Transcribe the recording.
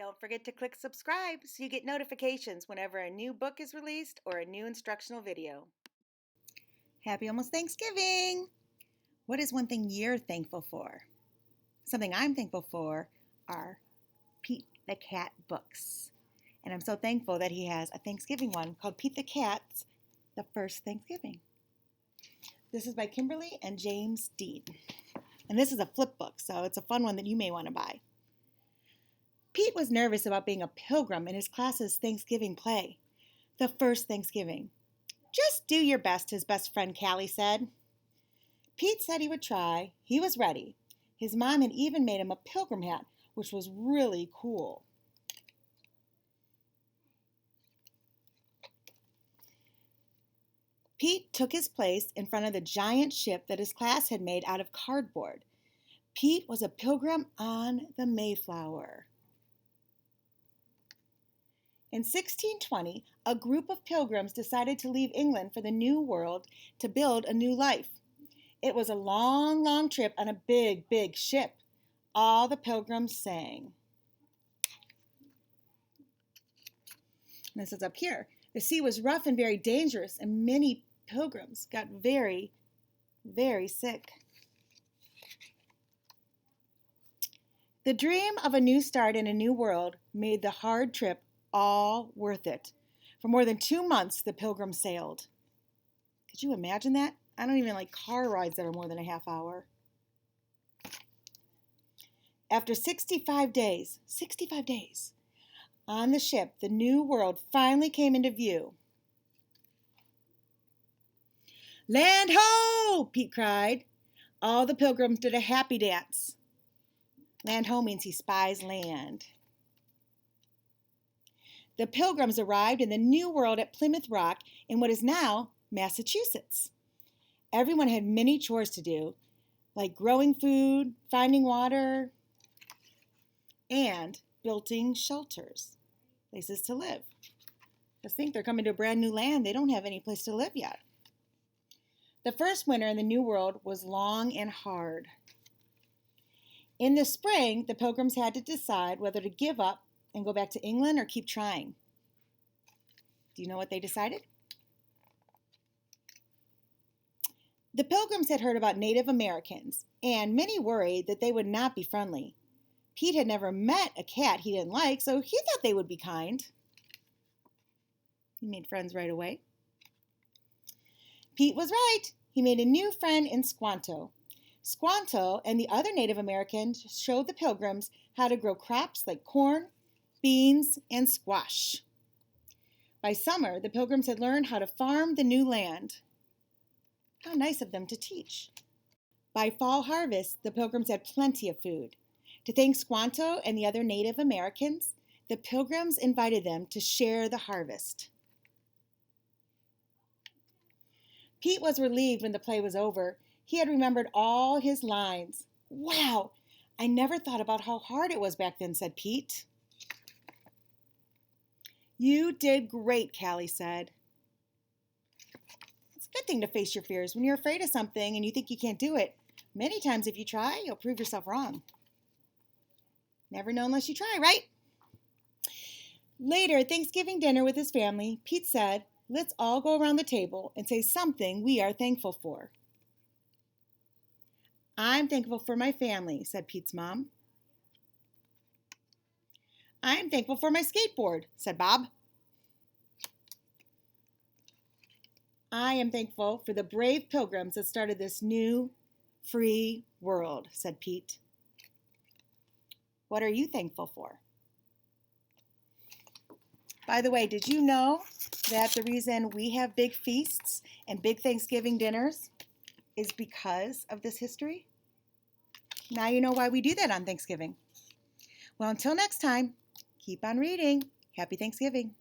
Don't forget to click subscribe so you get notifications whenever a new book is released or a new instructional video. Happy almost Thanksgiving! What is one thing you're thankful for? Something I'm thankful for are Pete the Cat books. And I'm so thankful that he has a Thanksgiving one called Pete the Cat's The First Thanksgiving. This is by Kimberly and James Dean. And this is a flip book, so it's a fun one that you may want to buy. Pete was nervous about being a pilgrim in his class's Thanksgiving play, The First Thanksgiving. Just do your best, his best friend Callie said. Pete said he would try. He was ready. His mom had even made him a pilgrim hat, which was really cool. Pete took his place in front of the giant ship that his class had made out of cardboard. Pete was a pilgrim on the Mayflower. In 1620, a group of pilgrims decided to leave England for the New World to build a new life. It was a long, long trip on a big, big ship. All the pilgrims sang. And this is up here. The sea was rough and very dangerous, and many pilgrims got very, very sick. The dream of a new start in a new world made the hard trip all worth it. For more than 2 months, the pilgrims sailed. Could you imagine that? I don't even like car rides that are more than a half hour. After 65 days, on the ship, the new world finally came into view. Land ho! Pete cried. All the pilgrims did a happy dance. Land ho means he spies land. The pilgrims arrived in the new world at Plymouth Rock in what is now Massachusetts. Everyone had many chores to do, like growing food, finding water, and building shelters, places to live. Just think they're coming to a brand new land. They don't have any place to live yet. The first winter in the new world was long and hard. In the spring, the pilgrims had to decide whether to give up and go back to England or keep trying. Do you know what they decided? The pilgrims had heard about Native Americans, and many worried that they would not be friendly. Pete had never met a cat he didn't like, so he thought they would be kind. He made friends right away. Pete was right. He made a new friend in Squanto. Squanto and the other Native Americans showed the pilgrims how to grow crops like corn, beans, and squash. By summer, the pilgrims had learned how to farm the new land. How nice of them to teach. By fall harvest, the pilgrims had plenty of food. To thank Squanto and the other Native Americans, the pilgrims invited them to share the harvest. Pete was relieved when the play was over. He had remembered all his lines. Wow, I never thought about how hard it was back then, said Pete. You did great, Callie said. It's a good thing to face your fears when you're afraid of something and you think you can't do it. Many times if you try, you'll prove yourself wrong. Never know unless you try, right? Later at Thanksgiving dinner with his family, Pete said, let's all go around the table and say something we are thankful for. I'm thankful for my family, said Pete's mom. I'm thankful for my skateboard, said Bob. I am thankful for the brave pilgrims that started this new, free world, said Pete. What are you thankful for? By the way, did you know that the reason we have big feasts and big Thanksgiving dinners is because of this history? Now you know why we do that on Thanksgiving. Well, until next time, keep on reading. Happy Thanksgiving.